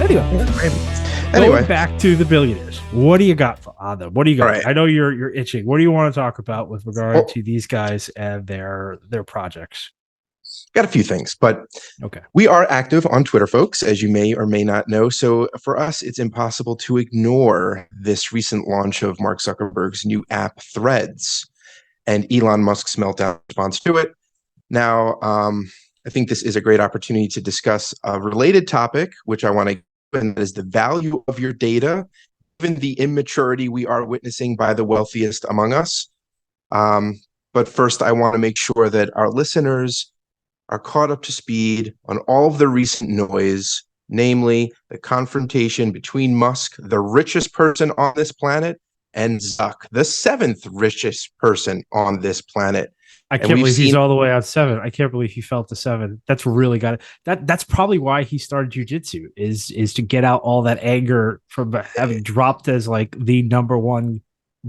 Anyway, going back to the billionaires. What do you got on them? What do you got? Right. I know you're itching. What do you want to talk about with regard to these guys and their projects? Got a few things, but okay. We are active on Twitter, folks, as you may or may not know. So for us, it's impossible to ignore this recent launch of Mark Zuckerberg's new app, Threads, and Elon Musk's meltdown response to it. Now, I think this is a great opportunity to discuss a related topic, which I want to, and that is the value of your data, given the immaturity we are witnessing by the wealthiest among us. But first, I want to make sure that our listeners are caught up to speed on all of the recent noise, namely the confrontation between Musk, the richest person on this planet, and Zuck, the seventh richest person on this planet. I can't believe he's all the way on 7. I can't believe he fell to 7. That's really got it. That's probably why he started jiu-jitsu is to get out all that anger from having dropped as like the number one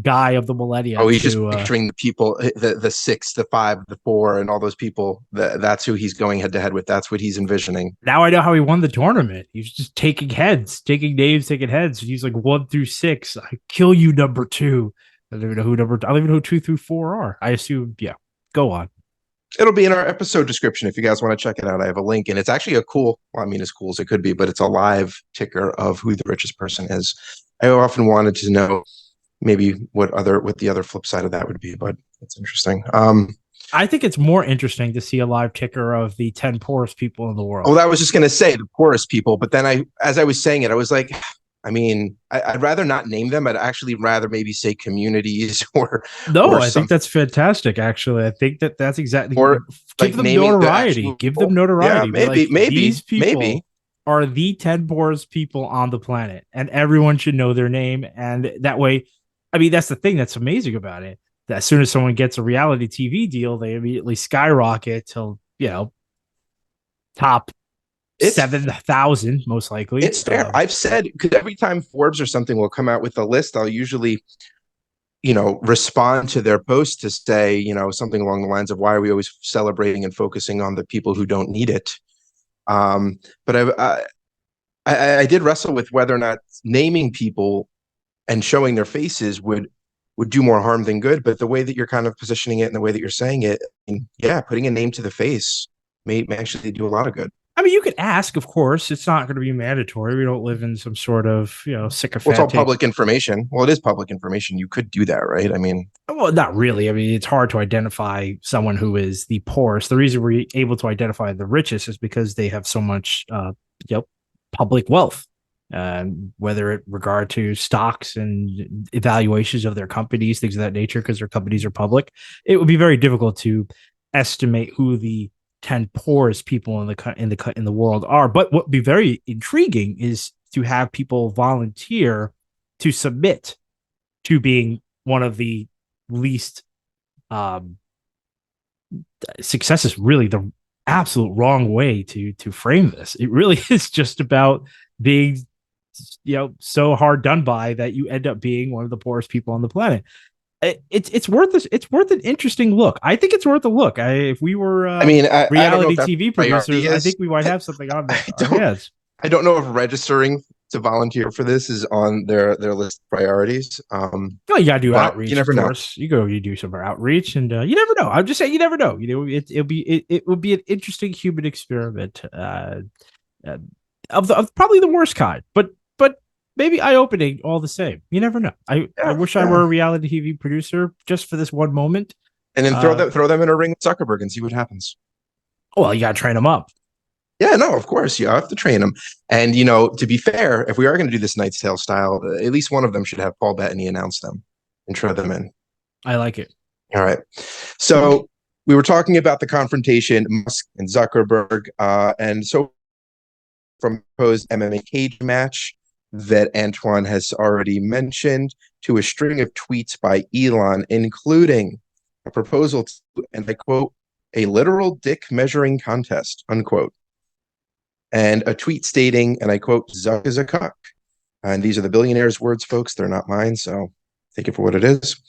guy of the millennium. Oh, he's just picturing the people, the 6, the 5, the 4, and all those people. That's who he's going head to head with. That's what he's envisioning. Now I know how he won the tournament. He's just taking heads, taking names, taking heads. He's like 1 through 6. I kill you, number 2. I don't even know who I don't even know who 2 through 4 are. I assume, yeah. Go on. It'll be in our episode description if you guys want to check it out. I have a link, and it's actually a cool, well, I mean, as cool as it could be, but it's a live ticker of who the richest person is. I often wanted to know maybe what the other flip side of that would be, but it's interesting. I think it's more interesting to see a live ticker of the 10 poorest people in the world. Oh, I was just going to say the poorest people, but then as I was saying it, I was like, I mean, I'd rather not name them. I'd actually rather maybe say communities or I think that's fantastic. Actually, I think that's exactly give them notoriety. Give them notoriety. Yeah, maybe these people are the 10 poorest people on the planet, and everyone should know their name. And that way, I mean, that's the thing that's amazing about it. That as soon as someone gets a reality TV deal, they immediately skyrocket till top 7,000 most likely. It's fair. I've said, because every time Forbes or something will come out with a list, I'll usually, respond to their post to say, something along the lines of why are we always celebrating and focusing on the people who don't need it? But I did wrestle with whether or not naming people and showing their faces would do more harm than good. But the way that you're kind of positioning it and the way that you're saying it, putting a name to the face may actually do a lot of good. I mean, you could ask, of course. It's not going to be mandatory. We don't live in some sort of, sycophantic. Well, it's all public information. Well, it is public information. You could do that, right? I mean, well, not really. I mean, it's hard to identify someone who is the poorest. The reason we're able to identify the richest is because they have so much, public wealth, whether it regard to stocks and evaluations of their companies, things of that nature, because their companies are public. It would be very difficult to estimate who the 10 poorest people in the world are. But what would be very intriguing is to have people volunteer to submit to being one of the least successes. Really the absolute wrong way to frame this. It really is just about being so hard done by that you end up being one of the poorest people on the planet. It's worth this. It's worth an interesting look. I think it's worth a look. If we were, reality TV producers, I think we might have something on there. I don't know if registering to volunteer for this is on their list of priorities. You gotta do outreach. You never know. You do some outreach, and you never know. I'm just saying, you never know. It would be an interesting human experiment of probably the worst kind, but maybe eye-opening all the same. You never know. I wish I were a reality TV producer just for this one moment. And then throw them in a ring with Zuckerberg and see what happens. Well, you got to train them up. Yeah, no, of course. You have to train them. And, to be fair, if we are going to do this Knight's Tale style, at least one of them should have Paul Bettany announce them and throw them in. I like it. All right. So we were talking about the confrontation, Musk and Zuckerberg, and so from proposed MMA cage match that Antoine has already mentioned, to a string of tweets by Elon, including a proposal to, and I quote, a literal dick measuring contest, unquote. And a tweet stating, and I quote, Zuck is a cuck. And these are the billionaire's words, folks. They're not mine, so take it for what it is.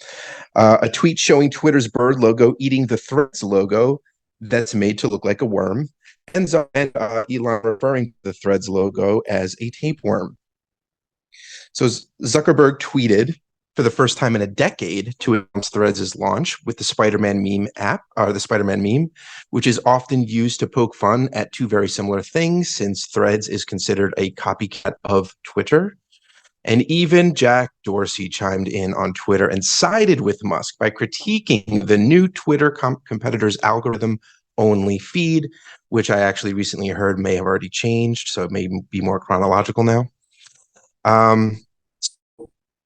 A tweet showing Twitter's bird logo eating the Threads logo, that's made to look like a worm, and Elon referring to the Threads logo as a tapeworm. So Zuckerberg tweeted for the first time in a decade to announce Threads' launch with the Spider-Man meme app, or the Spider-Man meme, which is often used to poke fun at two very similar things, since Threads is considered a copycat of Twitter. And even Jack Dorsey chimed in on Twitter and sided with Musk by critiquing the new Twitter competitor's algorithm-only feed, which I actually recently heard may have already changed, so it may be more chronological now.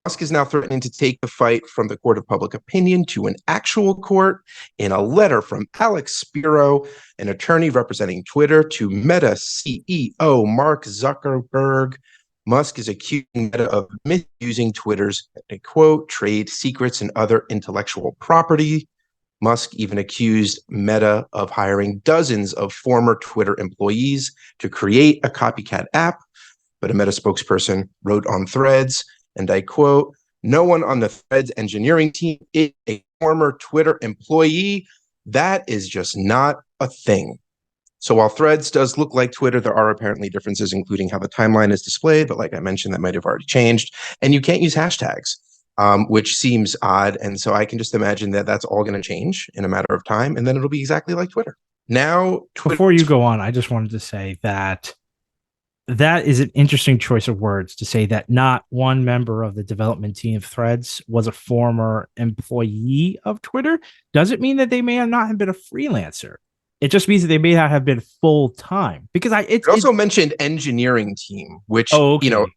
Musk is now threatening to take the fight from the court of public opinion to an actual court. In a letter from Alex Spiro, an attorney representing Twitter, to Meta CEO Mark Zuckerberg, Musk is accusing Meta of misusing Twitter's, I quote, trade secrets and other intellectual property. Musk even accused Meta of hiring dozens of former Twitter employees to create a copycat app. But a Meta spokesperson wrote on Threads, and I quote, "No one on the Threads engineering team is a former Twitter employee. That is just not a thing." So while Threads does look like Twitter, there are apparently differences, including how the timeline is displayed. But like I mentioned, that might have already changed. And you can't use hashtags, which seems odd. And so I can just imagine that that's all going to change in a matter of time. And then it'll be exactly like Twitter. Now, before you go on, I just wanted to say that is an interesting choice of words to say that not one member of the development team of Threads was a former employee of Twitter. Doesn't mean that they may not have been a freelancer. It just means that they may not have been full time, because it also mentioned engineering team, which, okay. You know,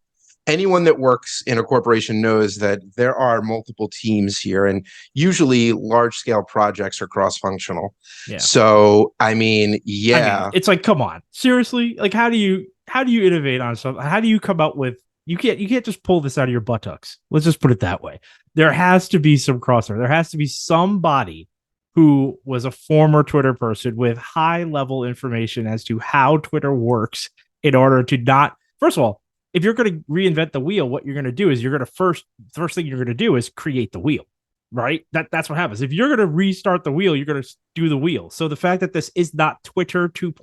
anyone that works in a corporation knows that there are multiple teams here, and usually large scale projects are cross functional. Yeah. So, I mean, it's like, come on, seriously, like how do you innovate on something? How do you come up with, you can't just pull this out of your buttocks. Let's just put it that way. There has to be some crossover. There has to be somebody who was a former Twitter person with high level information as to how Twitter works, in order to not, first of all, if you're going to reinvent the wheel, what you're going to do is you're going to first thing you're going to do is create the wheel, right? That's what happens. If you're going to restart the wheel, you're going to do the wheel. So the fact that this is not Twitter 2.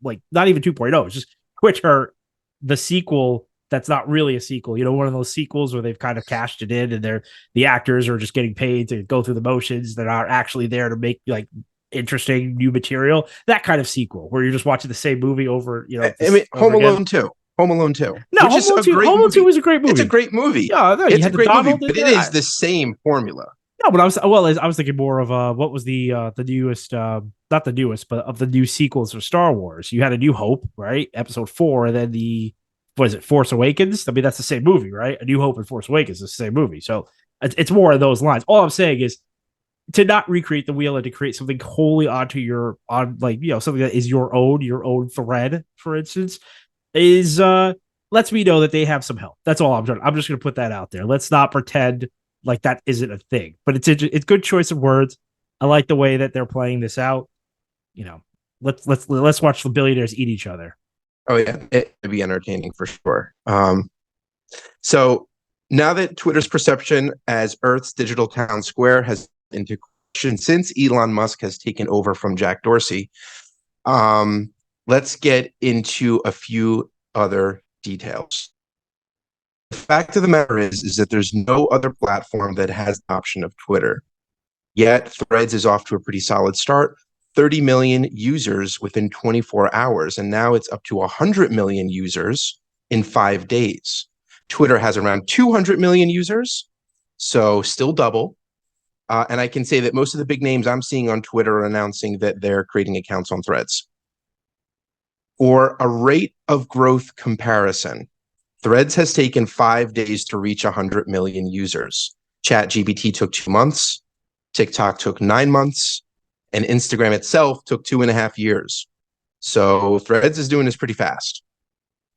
Like not even 2.0, it's just Twitter, the sequel that's not really a sequel. You know, one of those sequels where they've kind of cashed it in and the actors are just getting paid to go through the motions. They're not actually there to make like interesting new material. That kind of sequel where you're just watching the same movie over, you know. I mean, Home Alone 2. Home Alone 2. No, Home Alone 2 is a great movie. It's a great movie. Yeah, no, it's a great movie, but it is the same formula. No, but I was thinking more of what was the newest, not the newest, but of the new sequels of Star Wars. You had A New Hope, right? Episode 4, and then Force Awakens? I mean, that's the same movie, right? A New Hope and Force Awakens is the same movie. So it's more of those lines. All I'm saying is to not recreate the wheel and to create something wholly onto something that is your own thread, for instance, is lets me know that they have some help. That's all I'm doing. I'm just going to put that out there. Let's not pretend like that isn't a thing. But it's good choice of words. I like the way that they're playing this out. You know, let's watch the billionaires eat each other. Oh yeah, it'd be entertaining for sure. So now that Twitter's perception as Earth's digital town square has into question since Elon Musk has taken over from Jack Dorsey, let's get into a few other details. The fact of the matter is that there's no other platform that has the option of Twitter. Yet Threads is off to a pretty solid start. 30 million users within 24 hours, and now it's up to 100 million users in 5 days. Twitter has around 200 million users, so still double. And I can say that most of the big names I'm seeing on Twitter are announcing that they're creating accounts on Threads. For a rate of growth comparison, Threads has taken 5 days to reach 100 million users. ChatGPT took 2 months, TikTok took 9 months, and Instagram itself took 2.5 years. So Threads is doing this pretty fast.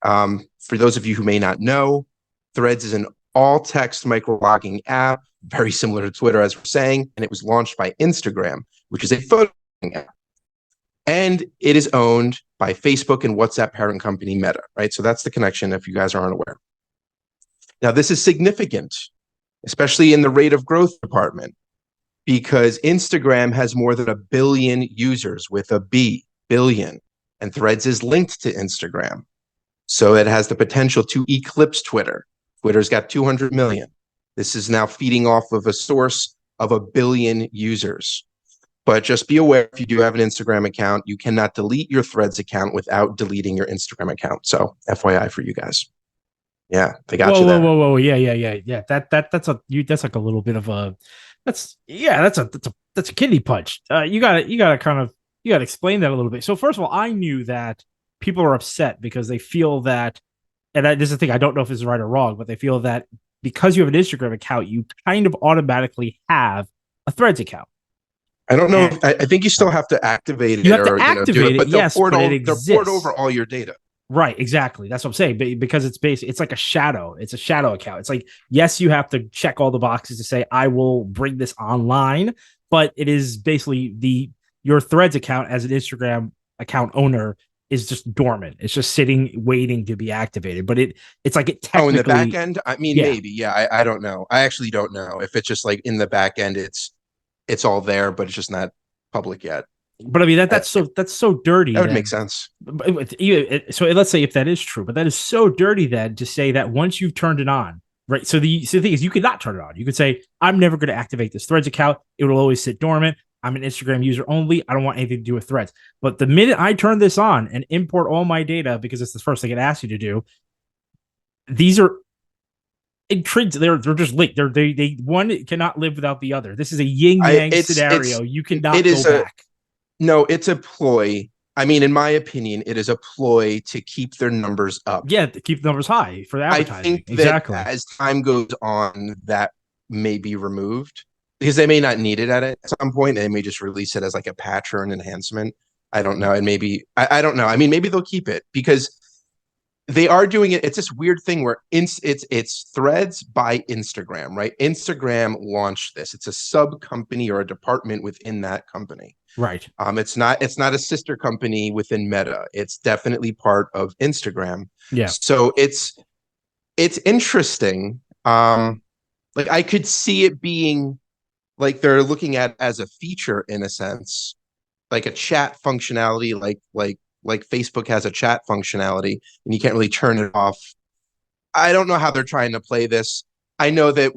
For those of you who may not know, Threads is an all-text microblogging app, very similar to Twitter, as we're saying, and it was launched by Instagram, which is a photo app. And it is owned by Facebook and WhatsApp parent company Meta, right? So that's the connection if you guys aren't aware. Now, this is significant, especially in the rate of growth department. because Instagram has more than 1 billion users with a B, billion, and Threads is linked to Instagram. So it has the potential to eclipse Twitter. Twitter's got 200 million. This is now feeding off of a source of 1 billion users. But just be aware, if you do have an Instagram account, you cannot delete your Threads account without deleting your Instagram account. So FYI for you guys. Yeah, they got you there. Whoa. Yeah. That's like a little bit of a, that's a kidney punch. You gotta explain that a little bit. So first of all, I knew that people are upset because they feel that, and this is the thing, I don't know if it's right or wrong, but they feel that because you have an Instagram account, you kind of automatically have a Threads account. I don't know. I think you still have to activate it. You have to activate it, but yes, but it exists. They'll port over all your data. Right, exactly. That's what I'm saying. Because it's like a shadow. It's a shadow account. It's like, yes, you have to check all the boxes to say, I will bring this online, but it is basically your Threads account as an Instagram account owner is just dormant. It's just sitting, waiting to be activated. But it's like it technically. In the back end? I mean, maybe. Yeah, I don't know. I actually don't know if it's just like in the back end, it's all there, but it's just not public yet. But I mean that's so dirty. That would make sense. So let's say if that is true, but that is so dirty then to say that once you've turned it on, right? So the thing is, you could not turn it on. You could say, I'm never going to activate this Threads account. It will always sit dormant. I'm an Instagram user only. I don't want anything to do with Threads. But the minute I turn this on and import all my data, because it's the first thing it asks you to do, these are intrinsic. They're just linked. They one cannot live without the other. This is a yin yang scenario. You cannot go back. No, it's a ploy. I mean, in my opinion, it is a ploy to keep their numbers up. Yeah, to keep the numbers high for the advertising. I think exactly. That as time goes on, that may be removed because they may not need it at some point. They may just release it as like a patch or an enhancement. I don't know. And maybe, I don't know. I mean, maybe they'll keep it because they are doing it. It's this weird thing where it's Threads by Instagram, right? Instagram launched this. It's a sub company or a department within that company. Right. It's not a sister company within Meta. It's definitely part of Instagram. Yeah. So it's interesting. Like I could see it being like they're looking at as a feature in a sense, like a chat functionality, like Facebook has a chat functionality and you can't really turn it off. I don't know how they're trying to play this. I know that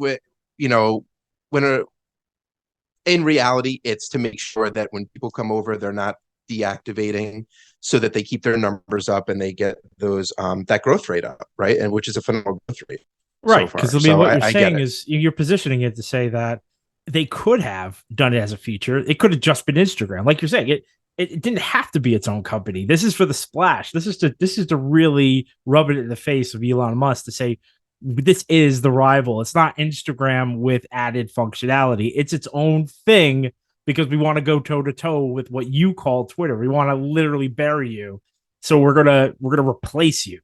in reality, it's to make sure that when people come over, they're not deactivating so that they keep their numbers up and they get those that growth rate up, right? And which is a phenomenal growth rate. Right. Because I mean, what you're saying is you're positioning it to say that they could have done it as a feature. It could have just been Instagram. Like you're saying, it didn't have to be its own company. This is for the splash. This is to really rub it in the face of Elon Musk to say, this is the rival. It's not Instagram with added functionality. It's its own thing because we want to go toe to toe with what you call Twitter. We want to literally bury you. So we're gonna replace you.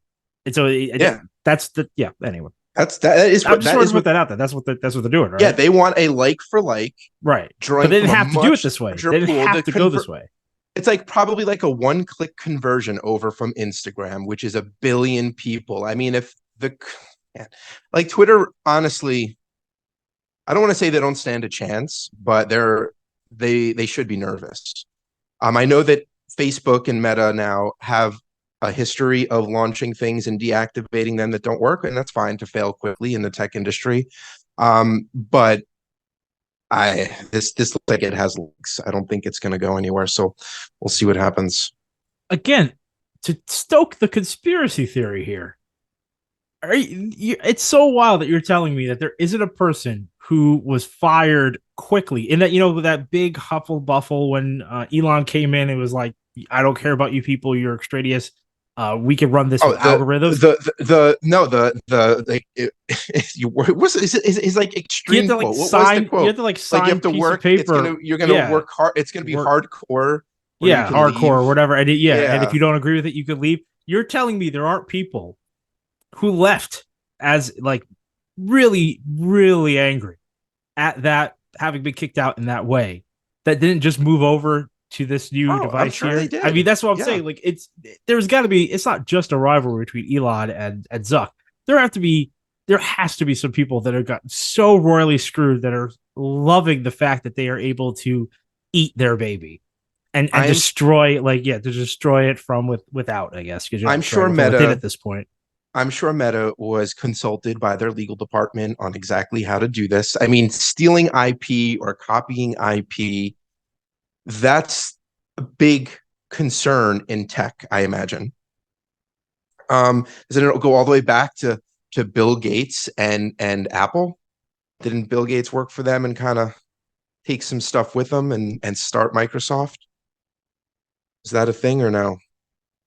And so Anyway, I'm just trying to put that out there. That's what they're doing, right? Yeah, they want a like for like, right? But they didn't have to do it this way. They didn't have to go this way. It's like probably like a one-click conversion over from Instagram, which is 1 billion people. I mean, if like Twitter, honestly, I don't want to say they don't stand a chance, but they should be nervous. I know that Facebook and Meta now have a history of launching things and deactivating them that don't work, and that's fine to fail quickly in the tech industry. But this looks like it has legs. I don't think it's going to go anywhere, so we'll see what happens. Again, to stoke the conspiracy theory here. It's so wild that you're telling me that there isn't a person who was fired quickly in that, that big huffle buffle when Elon came in and was like, I don't care about you people. You're extraneous. We can run this with algorithms. It's like extreme quote. What was the quote? You have to sign like you have to work. Paper. You're gonna work hard. It's gonna be hardcore. Yeah, hardcore or whatever. And and if you don't agree with it, you can leave. You're telling me there aren't people who left as really, really angry at that having been kicked out in that way that didn't just move over to this new device here. I mean, that's what I'm saying. There's got to be. It's not just a rivalry between Elon and Zuck. There have to be there has to be some people that have gotten so royally screwed that are loving the fact that they are able to eat their baby and destroy, to destroy it from without, I guess, because you're not I'm sure destroying it within Meta at this point. I'm sure Meta was consulted by their legal department on exactly how to do this. I mean, stealing IP or copying IP, that's a big concern in tech, I imagine. Does it go all the way back to Bill Gates and Apple? Didn't Bill Gates work for them and kind of take some stuff with them and start Microsoft? Is that a thing or no?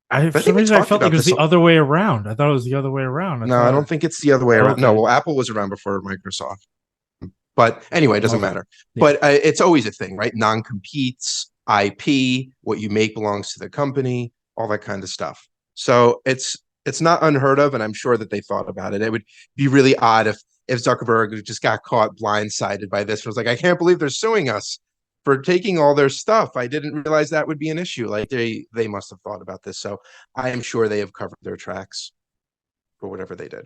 For I think some we reason, I talked felt like about it was this. the other way around. I thought it was the other way around. No, I don't think it's the other way around. Okay. No, well, Apple was around before Microsoft. But anyway, it doesn't matter. Yeah. But it's always a thing, right? Non-competes, IP, what you make belongs to the company, all that kind of stuff. So it's not unheard of, and I'm sure that they thought about it. It would be really odd if Zuckerberg just got caught blindsided by this. It was like, I can't believe they're suing us for taking all their stuff. I didn't realize that would be an issue. Like they must have thought about this. So I am sure they have covered their tracks for whatever they did.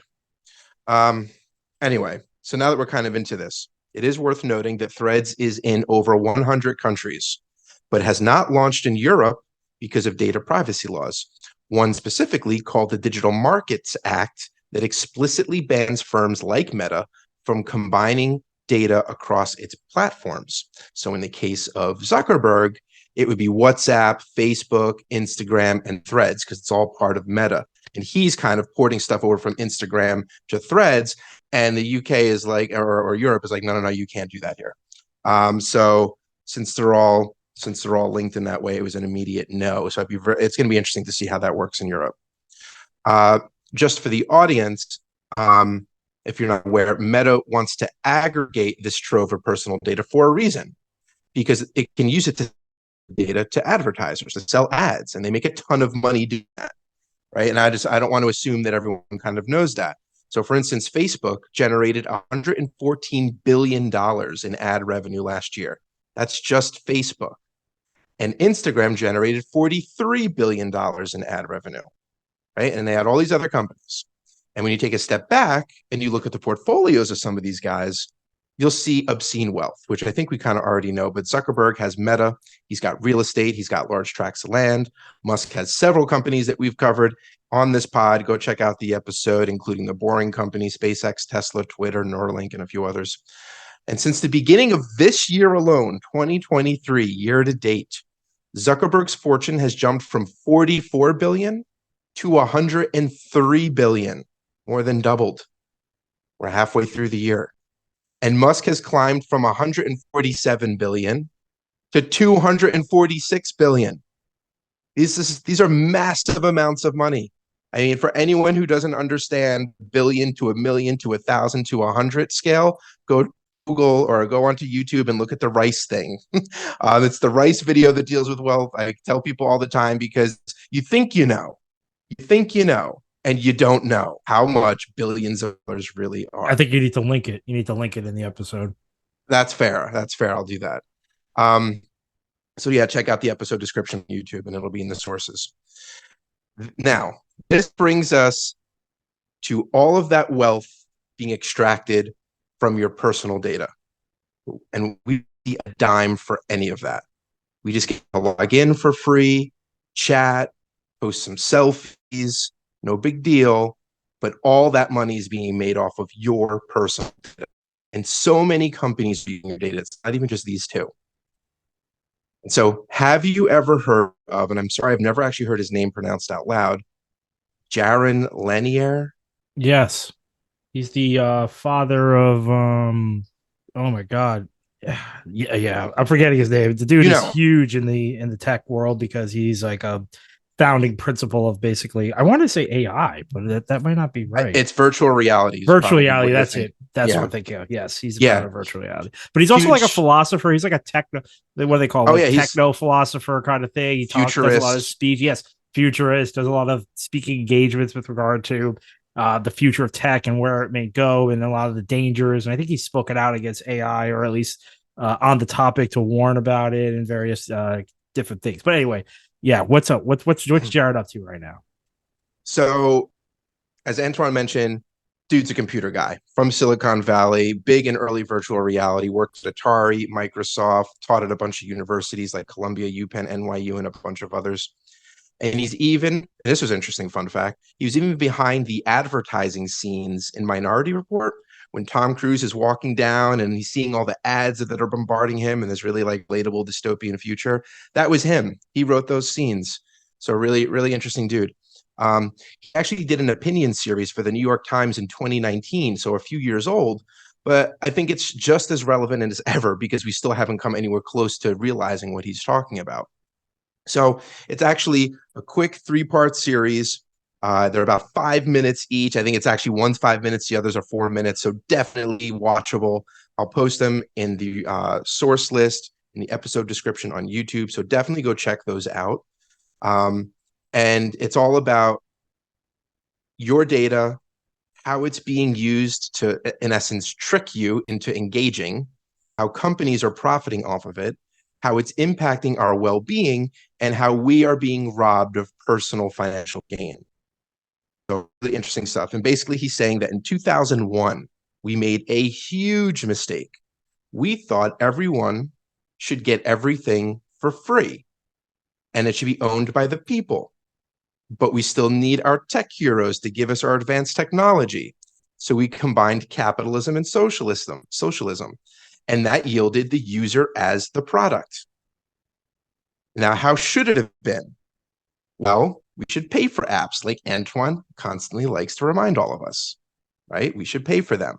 Anyway, so now that we're kind of into this, it is worth noting that Threads is in over 100 countries, but has not launched in Europe because of data privacy laws. One specifically called the Digital Markets Act that explicitly bans firms like Meta from combining data across its platforms. So in the case of Zuckerberg, it would be WhatsApp, Facebook, Instagram, and Threads, because it's all part of Meta. And he's kind of porting stuff over from Instagram to Threads. And the UK is like, or Europe is like, no, you can't do that here. So since they're all linked in that way, it was an immediate no. So it's going to be interesting to see how that works in Europe. Just for the audience, if you're not aware, Meta wants to aggregate this trove of personal data for a reason, because it can use it to data to advertisers to sell ads, and they make a ton of money doing that, right? And I don't want to assume that everyone kind of knows that. So, for instance, Facebook generated $114 billion in ad revenue last year. That's just Facebook. And Instagram generated $43 billion in ad revenue, right? And they had all these other companies. And when you take a step back and you look at the portfolios of some of these guys, you'll see obscene wealth, which I think we kind of already know. But Zuckerberg has Meta. He's got real estate. He's got large tracts of land. Musk has several companies that we've covered on this pod. Go check out the episode, including the Boring Company, SpaceX, Tesla, Twitter, Neuralink, and a few others. And since the beginning of this year alone, 2023, year to date, Zuckerberg's fortune has jumped from 44 billion to 103 billion, more than doubled. We're halfway through the year. And Musk has climbed from 147 billion to 246 billion. These are massive amounts of money. I mean, for anyone who doesn't understand billion to a million to 1,000 to 100 scale, go Google or go onto YouTube and look at the rice thing. It's the rice video that deals with wealth. I tell people all the time, because you think you know, and you don't know how much billions of dollars really are. I think you need to link it. You need to link it in the episode. That's fair. I'll do that. So yeah, check out the episode description on YouTube, and it'll be in the sources. Now, this brings us to all of that wealth being extracted from your personal data. And we see a dime for any of that. We just get to log in for free, chat, post some selfies, no big deal. But all that money is being made off of your personal data. And so many companies are using your data. It's not even just these two. And so have you ever heard of, and I'm sorry, I've never actually heard his name pronounced out loud, Jaron Lanier? Yes. He's the father of oh my god. Yeah. I'm forgetting his name. The dude is huge in the tech world because he's like a founding principle of basically, I want to say AI, but that might not be right. It's virtual reality. Virtual reality, that's it. That's what I'm thinking of. Yes, he's a part of virtual reality. But he's also like a philosopher. He's like a techno, what do they call it? Techno philosopher kind of thing. He does a lot of speech. Yes, futurist, does a lot of speaking engagements with regard to the future of tech and where it may go and a lot of the dangers. And I think he's spoken out against AI, or at least on the topic, to warn about it and various different things. But anyway, yeah, what's up? What's Jared up to right now? So, as Antoine mentioned, Dude's a computer guy from Silicon Valley, big in early virtual reality, worked at Atari, Microsoft, taught at a bunch of universities like Columbia, UPenn, NYU, and a bunch of others. And he's even, this was an interesting fun fact, he was even behind the advertising scenes in Minority Report when Tom Cruise is walking down and he's seeing all the ads that are bombarding him in this really like relatable dystopian future. That was him. He wrote those scenes. So really, really interesting dude. He actually did an opinion series for the New York Times in 2019, so a few years old, but I think it's just as relevant as ever because we still haven't come anywhere close to realizing what he's talking about. So it's actually a quick 3-part series. They're about 5 minutes each. I think it's actually one's 5 minutes, the others are 4 minutes. So definitely watchable. I'll post them in the source list in the episode description on YouTube. So definitely go check those out. And it's all about your data, how it's being used to, in essence, trick you into engaging, how companies are profiting off of it, how it's impacting our well-being, and how we are being robbed of personal financial gain. So really interesting stuff. And basically he's saying that in 2001, we made a huge mistake. We thought everyone should get everything for free and it should be owned by the people. But we still need our tech heroes to give us our advanced technology. So we combined capitalism and socialism. And that yielded the user as the product. Now, how should it have been? Well, we should pay for apps like Antoine constantly likes to remind all of us, right? We should pay for them.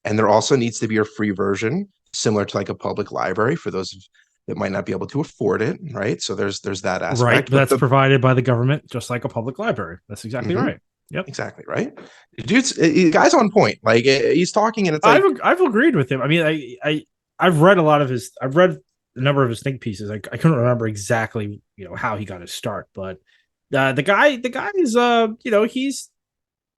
And there also needs to be a free version, similar to like a public library for those that might not be able to afford it, right? So there's that aspect. Right, but that's provided by the government, just like a public library. That's exactly right. Yep, exactly right. Dude's guy's on point. Like he's talking, and it's like I've agreed with him. I mean, I've read a lot of his. I've read a number of his think pieces. I couldn't remember exactly how he got his start, but the guy is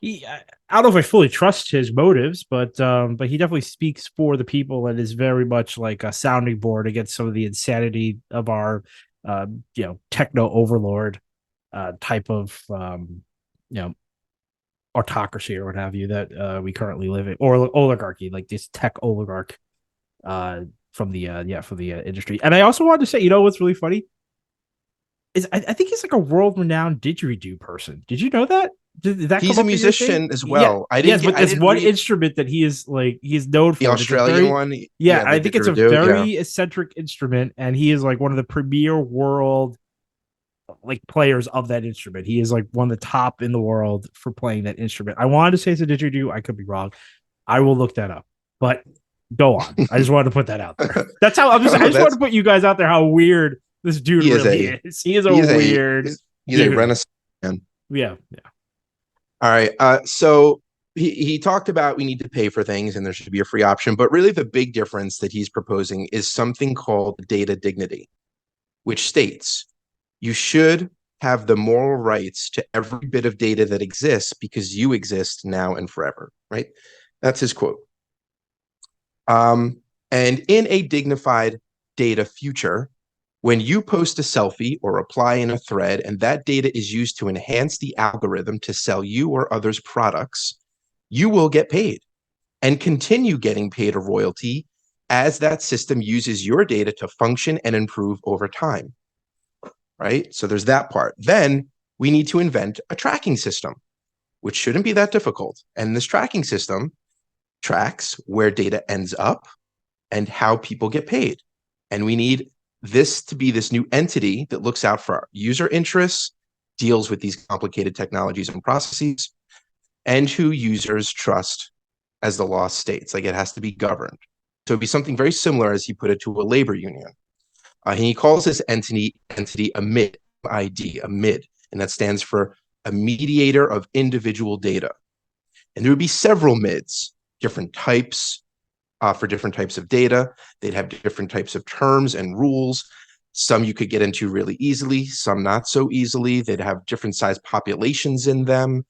he I don't know if I fully trust his motives, but he definitely speaks for the people and is very much like a sounding board against some of the insanity of our techno overlord type of autocracy or what have you that we currently live in, or oligarchy, like this tech oligarch from the industry. And I also wanted to say, what's really funny is I think he's like a world-renowned didgeridoo person. Did you know that? Did that he's a musician as well? Yeah, but there's one instrument that he is known for. The Australian one. Yeah, I think it's a very eccentric instrument, and he is like one of the premier world players of that instrument. He is like one of the top in the world for playing that instrument. I wanted to say it's a didgeridoo. I could be wrong. I will look that up. But go on. I just wanted to put that out there. That's how I just wanted to put you guys out there how weird this dude really is. He is weird. He's a renaissance man. Yeah. All right. So he talked about we need to pay for things and there should be a free option. But really the big difference that he's proposing is something called data dignity, which states you should have the moral rights to every bit of data that exists because you exist now and forever, right? That's his quote. And in a dignified data future, when you post a selfie or reply in a thread and that data is used to enhance the algorithm to sell you or others products, you will get paid and continue getting paid a royalty as that system uses your data to function and improve over time, right? So there's that part. Then we need to invent a tracking system, which shouldn't be that difficult. And this tracking system tracks where data ends up and how people get paid. And we need this to be this new entity that looks out for our user interests, deals with these complicated technologies and processes, and who users trust as the law states. Like it has to be governed. So it'd be something very similar as he put it to a labor union. And he calls this entity a MID, and that stands for a mediator of individual data. And there would be several MIDs, different types, for different types of data. They'd have different types of terms and rules. Some you could get into really easily, some not so easily. They'd have different size populations in them,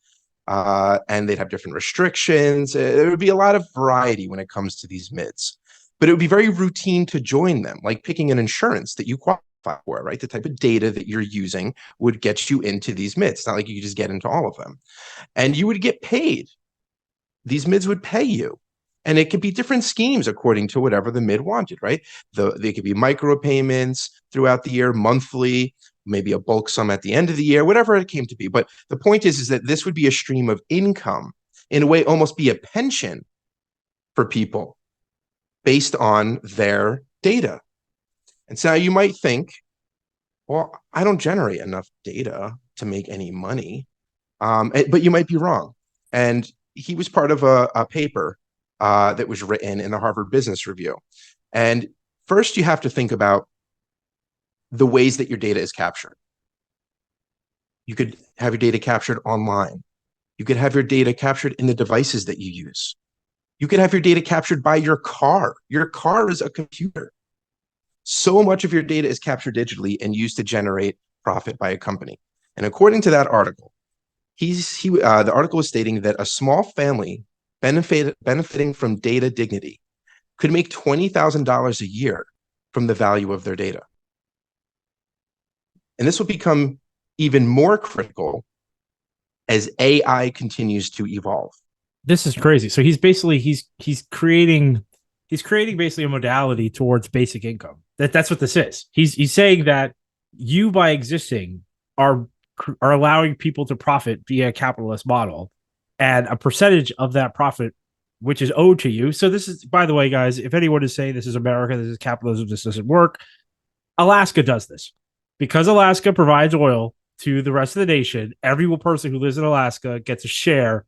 and they'd have different restrictions. There would be a lot of variety when it comes to these MIDs. But it would be very routine to join them, like picking an insurance that you qualify for, right? The type of data that you're using would get you into these MIDs. It's not like you could just get into all of them. And you would get paid these mids would pay you. And it could be different schemes according to whatever the mid wanted, right? They could be micro payments throughout the year, monthly, maybe a bulk sum at the end of the year, whatever it came to be. But the point is that this would be a stream of income, in a way, almost be a pension for people based on their data. And so you might think, well, I don't generate enough data to make any money. But you might be wrong. And he was part of a paper that was written in the Harvard Business Review. And first, you have to think about the ways that your data is captured. You could have your data captured online. You could have your data captured in the devices that you use. You could have your data captured by your car. Your car is a computer. So much of your data is captured digitally and used to generate profit by a company. And according to that article, the article is stating that a small family benefiting from data dignity could make $20,000 a year from the value of their data. And this will become even more critical as AI continues to evolve. This is crazy. So he's basically he's creating basically a modality towards basic income. That's what this is. He's saying that you, by existing, are allowing people to profit via a capitalist model, and a percentage of that profit which is owed to you. So this is, by the way, guys, if anyone is saying this is America, this is capitalism, this doesn't work, Alaska does this. Because Alaska provides oil to the rest of the nation, every person who lives in Alaska gets a share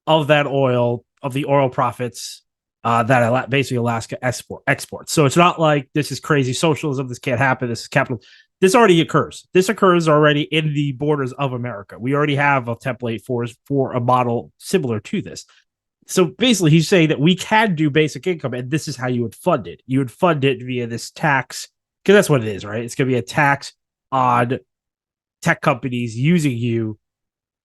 of that oil, of the oil profits that basically Alaska exports. So it's not like this is crazy socialism, this can't happen, this is capital. This already occurs. This occurs already in the borders of America. We already have a template for a model similar to this. So basically, he's saying that we can do basic income, and this is how you would fund it. You would fund it via this tax, because that's what it is, right? It's going to be a tax on tech companies using you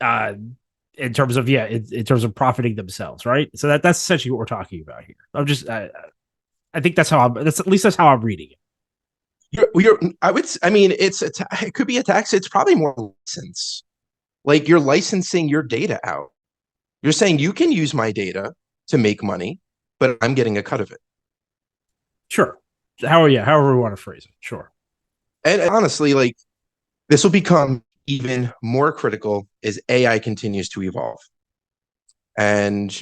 in terms of in terms of profiting themselves, right? So that's essentially what we're talking about here. I think that's how that's how I'm reading it. It could be a tax. It's probably more license. Like, you're licensing your data out. You're saying you can use my data to make money, but I'm getting a cut of it. Sure. However we want to phrase it. Sure. And honestly, like, this will become even more critical as AI continues to evolve. And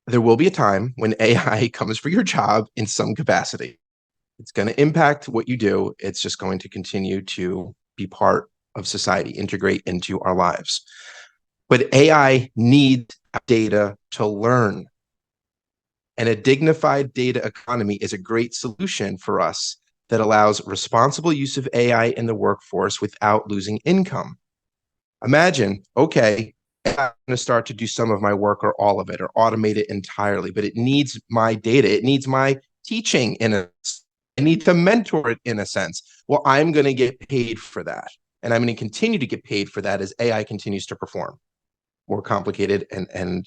there will be a time when AI comes for your job in some capacity. It's going to impact what you do. It's just going to continue to be part of society, integrate into our lives. But AI needs data to learn. And a dignified data economy is a great solution for us that allows responsible use of AI in the workforce without losing income. Imagine, okay, I'm going to start to do some of my work or all of it or automate it entirely, but it needs my data. It needs my teaching I need to mentor it in a sense. Well, I'm going to get paid for that. And I'm going to continue to get paid for that as AI continues to perform more complicated and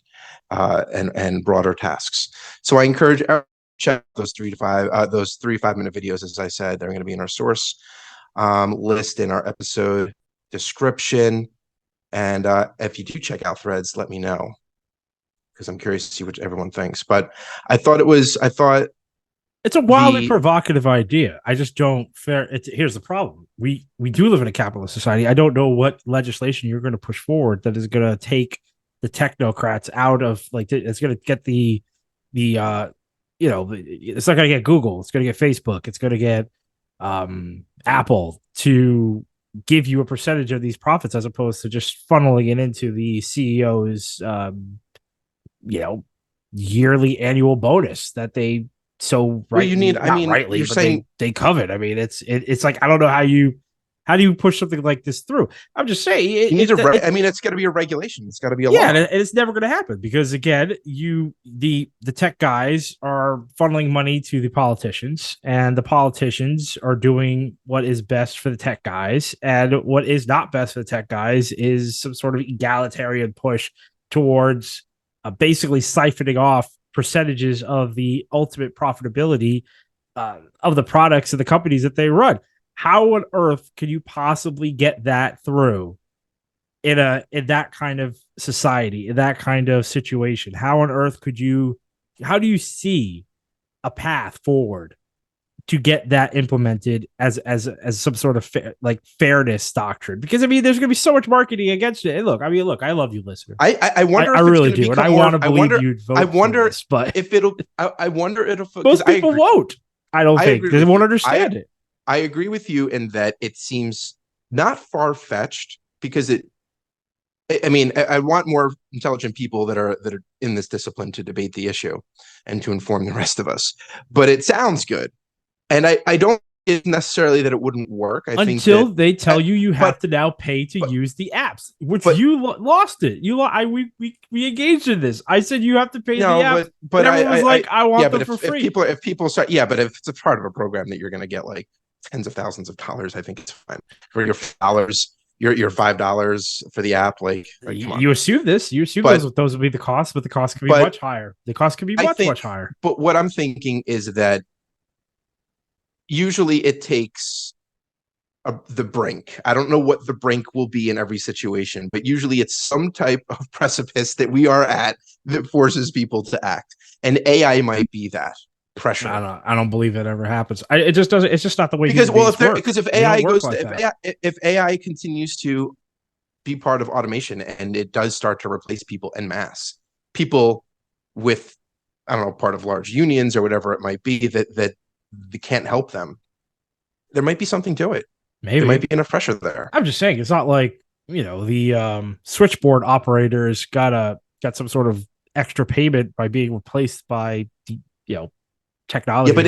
broader tasks. So I encourage everyone to check those 3 to 5-minute videos. As I said, they're going to be in our source list, in our episode description. And if you do check out Threads, let me know, because I'm curious to see what everyone thinks. But I thought it's a wildly provocative idea. I just don't here's the problem. We do live in a capitalist society. I don't know what legislation you're going to push forward that is going to take the technocrats out of, like, it's going to get it's not going to get Google. It's going to get Facebook. It's going to get Apple to give you a percentage of these profits, as opposed to just funneling it into the CEO's yearly annual bonus that they rightly, you're saying they covet. I mean, it's like, I don't know how do you push something like this through? I'm just saying, it's got to be a regulation. It's got to be a law. And it's never going to happen, because again, the tech guys are funneling money to the politicians, and the politicians are doing what is best for the tech guys, and what is not best for the tech guys is some sort of egalitarian push towards basically siphoning off percentages of the ultimate profitability of the products and the companies that they run. How on earth can you possibly get that through in that kind of society, in that kind of situation, how on earth how do you see a path forward to get that implemented as some sort of fairness doctrine? Because I mean, there's going to be so much marketing against it. And look, I love you, listener. I wonder. I if really it's do, and I want to believe you'd vote. I wonder for this, but if it'll. I wonder it'll. Most people won't. I don't think they won't understand it. I agree with you in that it seems not far-fetched, because I mean, I want more intelligent people that are in this discipline to debate the issue and to inform the rest of us. But it sounds good. And I don't think necessarily that it wouldn't work. Until they tell you have to now pay to use the apps, which you lost it. We engaged in this. I said you have to pay the apps, but everyone was like, I want them for free. If people start, but if it's a part of a program that you're going to get like tens of thousands of dollars, I think it's fine. For your $5, your $5 for the app, like you assume this. You assume those would be the cost, but the cost could be much higher. The cost could be much higher. But what I'm thinking is that usually it takes the brink. I don't know what the brink will be in every situation, but usually it's some type of precipice that we are at that forces people to act. And AI might be that pressure. I don't believe that ever happens. It just doesn't. It's just not the way. Because if AI goes to, if AI continues to be part of automation and it does start to replace people en masse, people with, I don't know, part of large unions or whatever it might be that they can't help them, there might be something to it. Maybe there might be enough pressure there. I'm just saying, it's not like, the switchboard operators got some sort of extra payment by being replaced by technology. But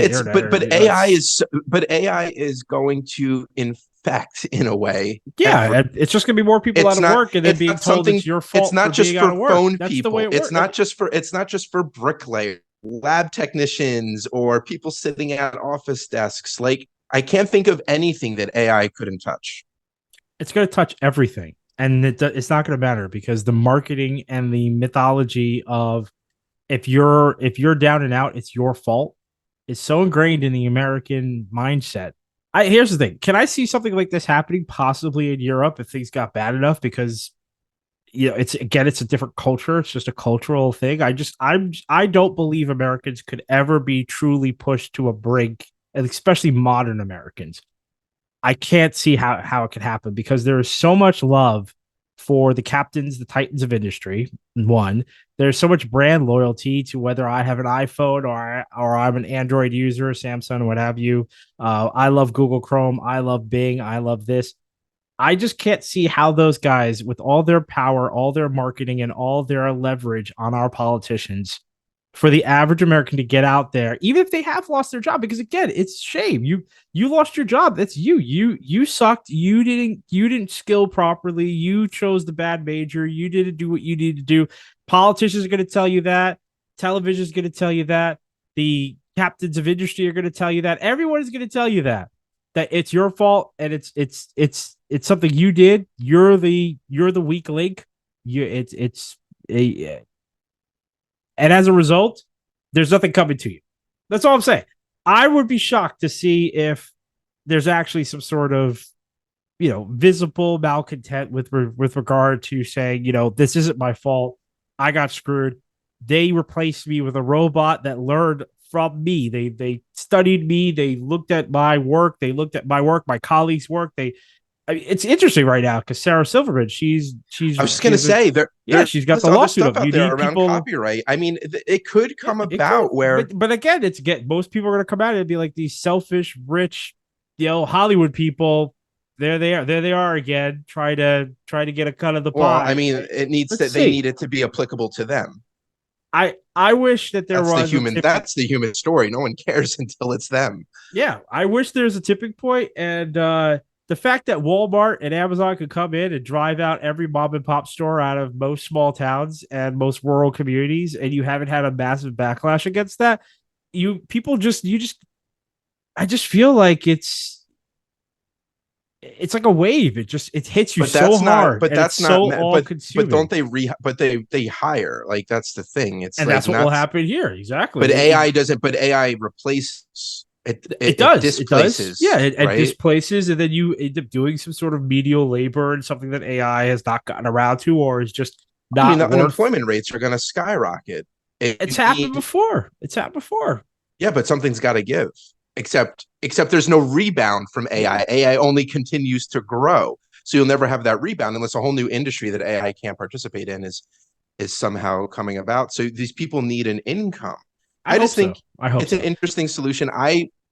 AI is going to infect in a way. Yeah, it's just going to be more people out of work, and then being told it's your fault. It's not just for phone people. It's not just for bricklayers, lab technicians, or people sitting at office desks. Like, I can't think of anything that AI couldn't touch. It's going to touch everything, and it's not going to matter, because the marketing and the mythology of if you're down and out, it's your fault, is so ingrained in the American mindset. Here's the thing: can I see something like this happening possibly in Europe if things got bad enough? Because it's a different culture. It's just a cultural thing. I don't believe Americans could ever be truly pushed to a brink, especially modern Americans. I can't see how it could happen, because there is so much love for the captains, the titans of industry. One, there's so much brand loyalty to whether I have an iPhone or I'm an Android user, Samsung, what have you. I love Google Chrome. I love Bing. I love this. I just can't see how those guys, with all their power, all their marketing, and all their leverage on our politicians, for the average American to get out there, even if they have lost their job, because again, it's shame. You lost your job. That's you. You sucked. You didn't skill properly. You chose the bad major. You didn't do what you needed to do. Politicians are going to tell you that. Television is going to tell you that. The captains of industry are going to tell you that. Everyone is going to tell you that it's your fault, and it's something you did. You're the weak link. And as a result, there's nothing coming to you. That's all I'm saying. I would be shocked to see if there's actually some sort of, visible malcontent with regard to saying, this isn't my fault. I got screwed. They replaced me with a robot that learned from me. They studied me. They looked at my work. They looked at my work, my colleagues' work. It's interesting right now because Sarah Silverman, she's. I was just going to say she's got the lawsuit up there around copyright. I mean, it could come about where, but again, most people are going to come out and be like these selfish, rich, Hollywood people. There they are again, try to get a cut of the pie. Well, I mean, they need it to be applicable to them. I wish that there was that's the human story. No one cares until it's them. Yeah, I wish there's a tipping point, and the fact that Walmart and Amazon could come in and drive out every mom and pop store out of most small towns and most rural communities, and you haven't had a massive backlash against that, I just feel like it's like a wave. It hits you so hard. But that's not so all-consuming. But don't they they hire? Like, that's the thing. And that's what will happen here. Exactly. But AI doesn't. But AI replaces It It does. Yeah, displaces, it right? displaces, and then you end up doing some sort of menial labor and something that AI has not gotten around to, or is just I mean, not the worth. unemployment rates are going to skyrocket. It's You happened need, before. It's happened before. yeah, but something's got to give. Except there's no rebound from AI. AI only continues to grow. So you'll never have that rebound unless a whole new industry that AI can't participate in is somehow coming about. So these people need an income. I I hope just think so. I hope it's an so. interesting solution.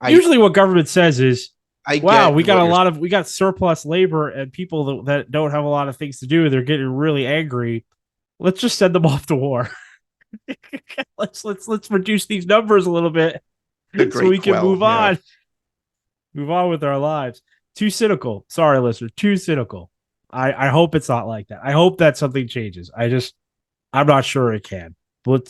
Usually, what government says is, I "Wow, get what you're we got surplus labor and people that don't have a lot of things to do. They're getting really angry. Let's just send them off to war. Let's reduce these numbers a little bit the so great we can quell. Yeah. move on with our lives." Too cynical. Sorry, listener. Too cynical. I hope it's not like that. I hope that something changes. I'm not sure it can. But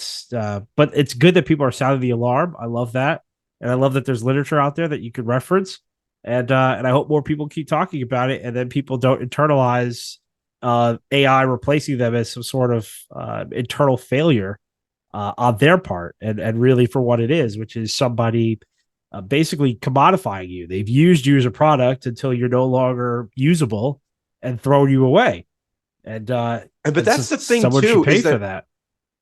it's good that people are sounding the alarm. I love that, and I love that there's literature out there that you could reference, and I hope more people keep talking about it, and then people don't internalize AI replacing them as some sort of internal failure on their part, and really for what it is, which is somebody basically commodifying you. They've used you as a product until you're no longer usable and throw you away. But And that's the thing someone should too, pay is for that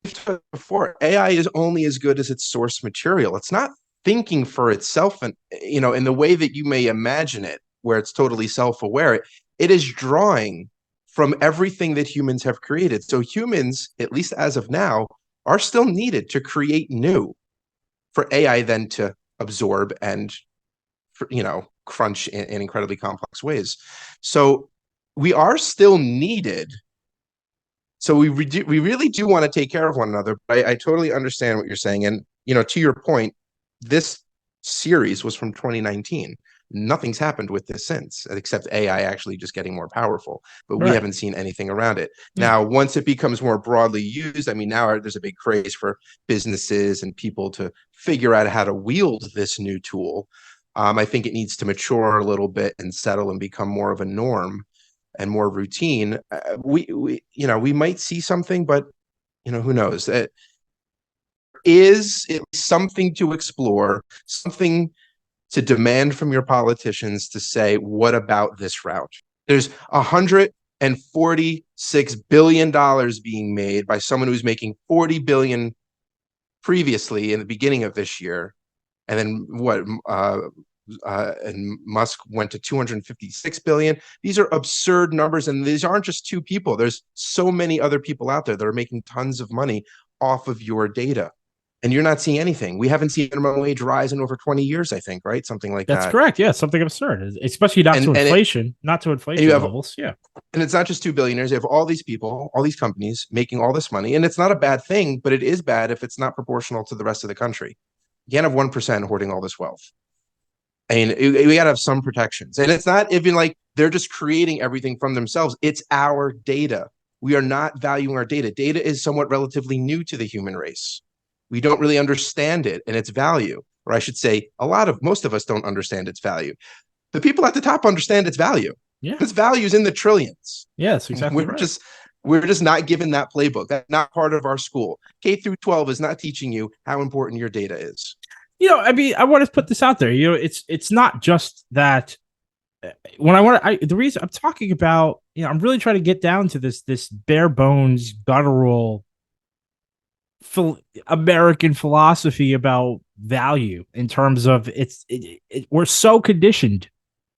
that. before AI is only as good as its source material. It's not thinking for itself, and in the way that you may imagine it, where it's totally self-aware. It is drawing from everything that humans have created. So humans, at least as of now, are still needed to create new for AI then to absorb and crunch in incredibly complex ways. So we are still needed. So we really do want to take care of one another. But I totally understand what you're saying. And, to your point, this series was from 2019. Nothing's happened with this since, except AI actually just getting more powerful. But we Right. haven't seen anything around it. Yeah. Now, once it becomes more broadly used, I mean, now there's a big craze for businesses and people to figure out how to wield this new tool. I think it needs to mature a little bit and settle and become more of a norm and more routine. We might see something, but who knows? It is something to explore, something to demand from your politicians to say, what about this route? There's $146 billion being made by someone who's making 40 billion previously in the beginning of this year, and then and Musk went to 256 billion. These are absurd numbers, and these aren't just two people. There's so many other people out there that are making tons of money off of your data, and you're not seeing anything. We haven't seen minimum wage rise in over 20 years, I think, right? Something like That's that. correct. Yeah, something absurd, especially not to inflation levels. Yeah. And it's not just two billionaires. You have all these people, all these companies making all this money. And it's not a bad thing, but it is bad if it's not proportional to the rest of the country. You can't have 1% hoarding all this wealth. I mean, we got to have some protections. And it's not even like they're just creating everything from themselves. It's our data. We are not valuing our data. Data is somewhat relatively new to the human race. We don't really understand it and its value. Or I should say, most of us don't understand its value. The people at the top understand its value. Yeah. Its value is in the trillions. Yeah, that's exactly right. We're just not given that playbook. That's not part of our school. K through 12 is not teaching you how important your data is. I mean, I want to put this out there. It's not just that. The reason I'm talking about, I'm really trying to get down to this bare bones, guttural American philosophy about value in terms of we're so conditioned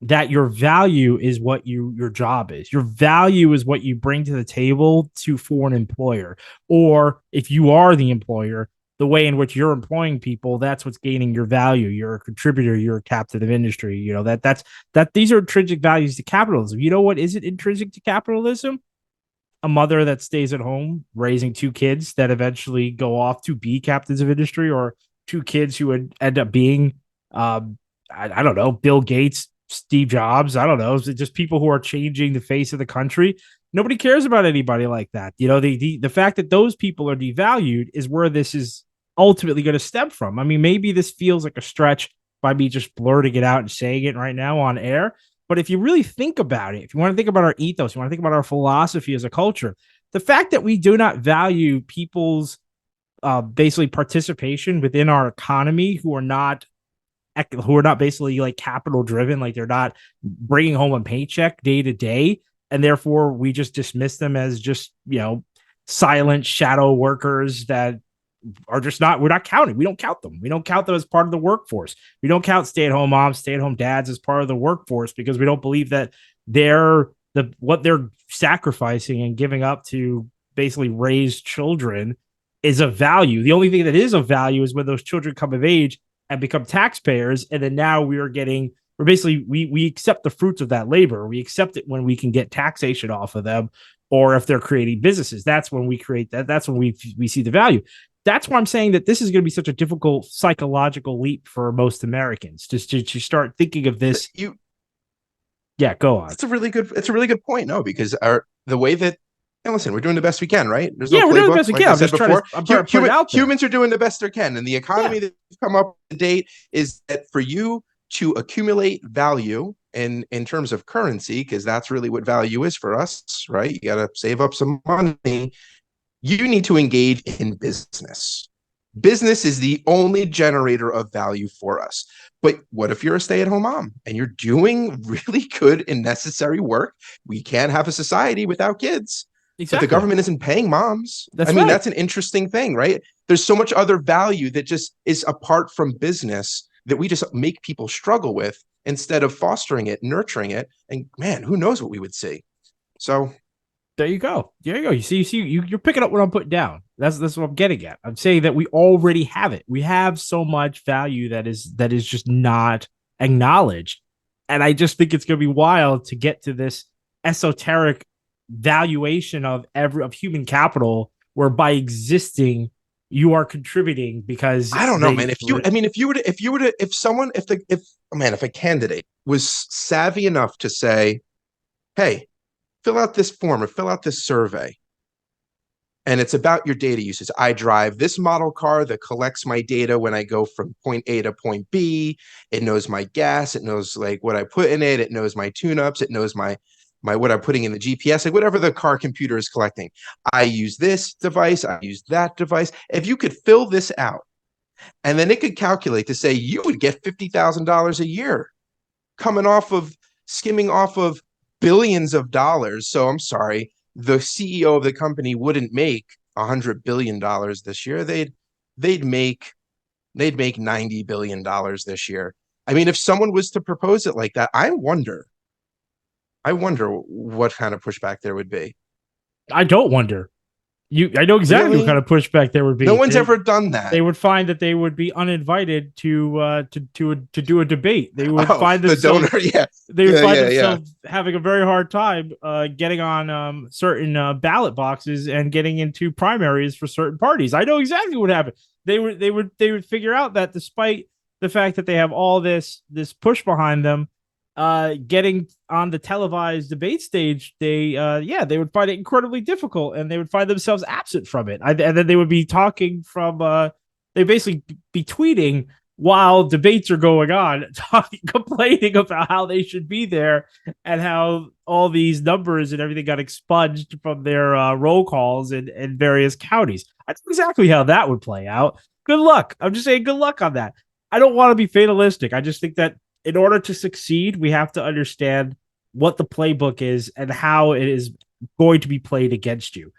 that your value is what your job is. Your value is what you bring to the table for an employer, or if you are the employer, the way in which you're employing people, that's what's gaining your value. You're a contributor. You're a captain of industry. These are intrinsic values to capitalism. You know what isn't intrinsic to capitalism? A mother that stays at home raising two kids that eventually go off to be captains of industry, or two kids who would end up being, I don't know, Bill Gates, Steve Jobs. I don't know. It's just people who are changing the face of the country. Nobody cares about anybody like that. The fact that those people are devalued is where this is ultimately going to stem from. I mean, maybe this feels like a stretch by me just blurting it out and saying it right now on air. But if you really think about it, if you want to think about our ethos, you want to think about our philosophy as a culture, the fact that we do not value people's basically participation within our economy who are not who are not basically like capital driven, like they're not bringing home a paycheck day to day, and therefore we just dismiss them as just silent shadow workers that are just not, we're not counting. We don't count them. We don't count them as part of the workforce. We don't count stay-at-home moms, stay-at-home dads as part of the workforce because we don't believe that what they're sacrificing and giving up to basically raise children is of value. The only thing that is of value is when those children come of age and become taxpayers. And then now we accept the fruits of that labor. We accept it when we can get taxation off of them, or if they're creating businesses. That's when we create that. That's when we see the value. That's why I'm saying that this is going to be such a difficult psychological leap for most Americans to start thinking of this. Yeah, go on. It's a really good point. No, because the way that, and listen, we're doing the best we can, right? There's no playbook. We're doing the best we can. I'm just before. Humans are doing the best they can, and the economy that we've come up to date is that for you to accumulate value in terms of currency, because that's really what value is for us, right? You got to save up some money. You need to engage in business. Business is the only generator of value for us. But what if you're a stay-at-home mom and you're doing really good and necessary work? We can't have a society without kids. Exactly. But the government isn't paying moms. That's an interesting thing, right? There's so much other value that just is apart from business that we just make people struggle with instead of fostering it, nurturing it. And man, who knows what we would see. So there you go. You see, you're picking up what I'm putting down. That's what I'm getting at. I'm saying that we already have it. We have so much value that is just not acknowledged. And I just think it's going to be wild to get to this esoteric valuation of human capital, where by existing you are contributing because I don't know, man. If a candidate was savvy enough to say, hey, fill out this form or fill out this survey, and it's about your data usage. I drive this model car that collects my data when I go from point A to point B. It knows my gas. It knows like what I put in it. It knows my tune-ups. It knows my what I'm putting in the GPS, like whatever the car computer is collecting. I use this device. I use that device. If you could fill this out, and then it could calculate to say you would get $50,000 a year skimming off of billions of dollars. So I'm sorry, the CEO of the company wouldn't make $100 billion this year. They'd make $90 billion this year. I mean, if someone was to propose it like that, I wonder what kind of pushback there would be. I don't wonder. I know exactly what kind of pushback there would be. No one's ever done that. They would find that they would be uninvited to do a debate. They would find themselves having a very hard time getting on certain ballot boxes and getting into primaries for certain parties. I know exactly what happened. They would figure out that despite the fact that they have all this push behind them, getting on the televised debate stage, they would find it incredibly difficult, and they would find themselves absent from it. And then they would be talking they basically be tweeting while debates are going on, complaining about how they should be there and how all these numbers and everything got expunged from their roll calls in various counties. That's exactly how that would play out. Good luck. I'm just saying good luck on that. I don't want to be fatalistic. I just think that in order to succeed, we have to understand what the playbook is and how it is going to be played against you.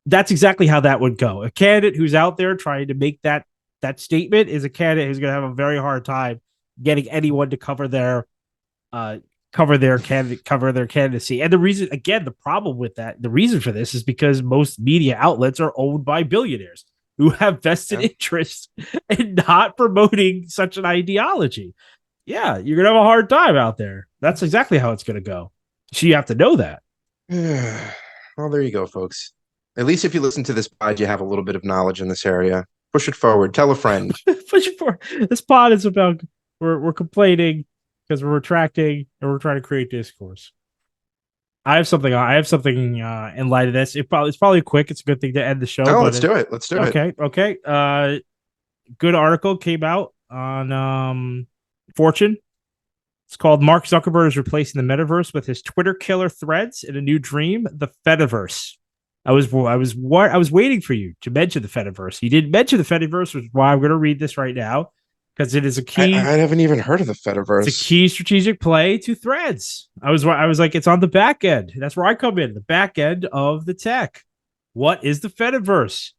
That's exactly how that would go. A candidate who's out there trying to make that statement is a candidate who's going to have a very hard time getting anyone to cover their candidacy. And the reason, again, the problem with that, the reason for this is because most media outlets are owned by billionaires who have vested interests in not promoting such an ideology. Yeah, you're going to have a hard time out there. That's exactly how it's going to go. So you have to know that. Well, there you go, folks. At least if you listen to this pod, you have a little bit of knowledge in this area. Push it forward. Tell a friend. Push it forward. This pod is about we're complaining because we're retracting and we're trying to create discourse. I have something in light of this. It's probably quick. It's a good thing to end the show. No, let's do it. Let's do it. Okay. Good article came out on Fortune. It's called Mark Zuckerberg is replacing the metaverse with his Twitter killer threads in a new dream, the Fediverse. I was waiting for you to mention the Fediverse. You didn't mention the Fediverse, which is why I'm going to read this right now. because it is a I key. haven't even heard of the It's a Fediverse. key strategic play to Threads. I was like, it's on the back end. That's where I come in, the back end of the tech. What is the Fediverse?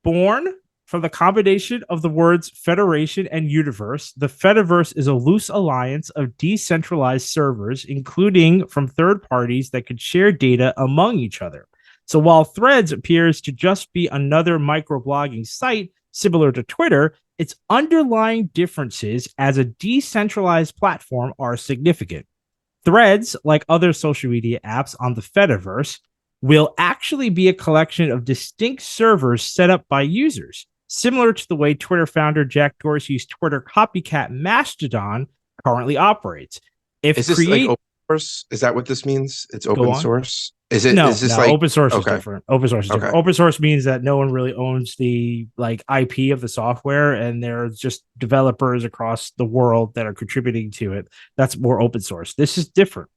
Born from the combination of the words federation and universe, the Fediverse is a loose alliance of decentralized servers, including from third parties that could share data among each other. So while Threads appears to just be another microblogging site similar to Twitter, its underlying differences as a decentralized platform are significant. Threads, like other social media apps on the Fediverse, will actually be a collection of distinct servers set up by users, similar to the way Twitter founder Jack Dorsey's Twitter copycat Mastodon currently operates. If Is this like open source? Is that what this means? It's Go open on. source? Is this No, like open source is okay? different. Open source is different. Okay. Open source means that no one really owns the like IP of the software, and there's just developers across the world that are contributing to it. That's more open source. This is different.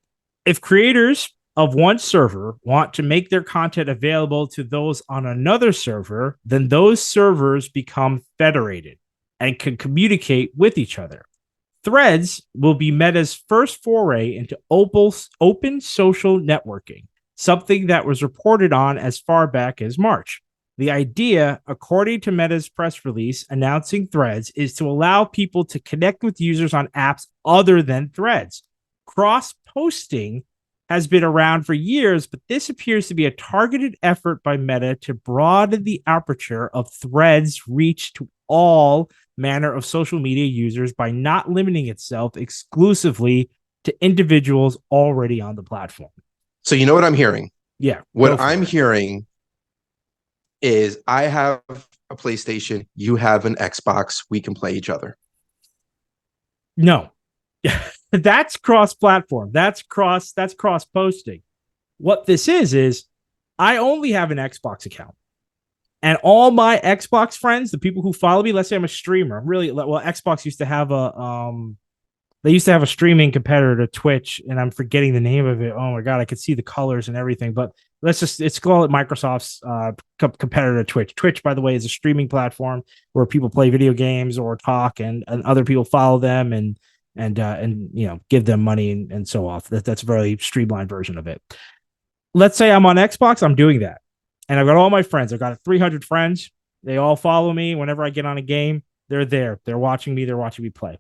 If creators of one server want to make their content available to those on another server, then those servers become federated and can communicate with each other. Threads will be Meta's first foray into open social networking, something that was reported on as far back as March. The idea, according to Meta's press release announcing Threads, is to allow people to connect with users on apps other than Threads. Cross posting has been around for years, but this appears to be a targeted effort by Meta to broaden the aperture of Threads' reach to all manner of social media users by not limiting itself exclusively to individuals already on the platform. So you know what I'm hearing? Yeah. What I'm hearing is I have a PlayStation, you have an Xbox, we can play each other. No. That's cross-platform. That's cross-posting. What this is I only have an Xbox account. And all my Xbox friends, the people who follow me, let's say I'm a streamer. Xbox used to have a streaming competitor to Twitch, and I'm forgetting the name of it. Oh my god, I could see the colors and everything. But it's call it Microsoft's competitor to Twitch. Twitch, by the way, is a streaming platform where people play video games or talk, and other people follow them and give them money and so off. That's a very streamlined version of it. Let's say I'm on Xbox, I'm doing that. And I've got all my friends. I've got 300 friends. They all follow me. Whenever I get on a game, they're there. They're watching me. They're watching me play.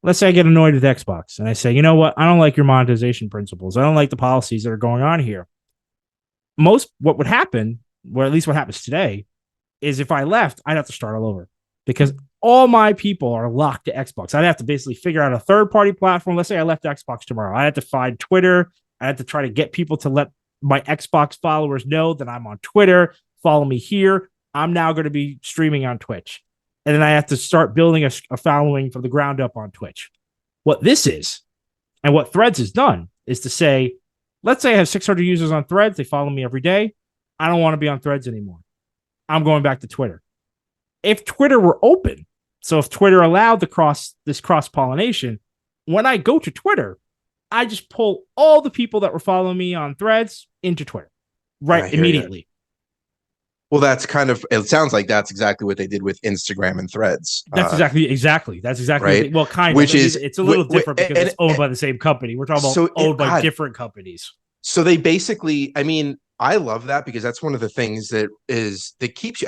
Let's say I get annoyed with Xbox and I say, you know what? I don't like your monetization principles. I don't like the policies that are going on here. What would happen, or at least what happens today, is if I left, I'd have to start all over because all my people are locked to Xbox. I'd have to basically figure out a third-party platform. Let's say I left Xbox tomorrow. I had to find Twitter. I had to try to get people to let my Xbox followers know that I'm on Twitter. Follow me here. I'm now going to be streaming on Twitch. And then I have to start building a following from the ground up on Twitch. What this is, and what Threads has done, is to say, let's say I have 600 users on Threads. They follow me every day. I don't want to be on Threads anymore. I'm going back to Twitter. If Twitter were open, so if Twitter allowed this cross-pollination, when I go to Twitter, I just pull all the people that were following me on Threads into Twitter immediately. Well, it sounds like that's exactly what they did with Instagram and Threads. That's exactly. Right. Well, kind of. It's a little different because it's owned by the same company. We're talking about owned by different companies. So they basically, I love that because that's one of the things that keeps you.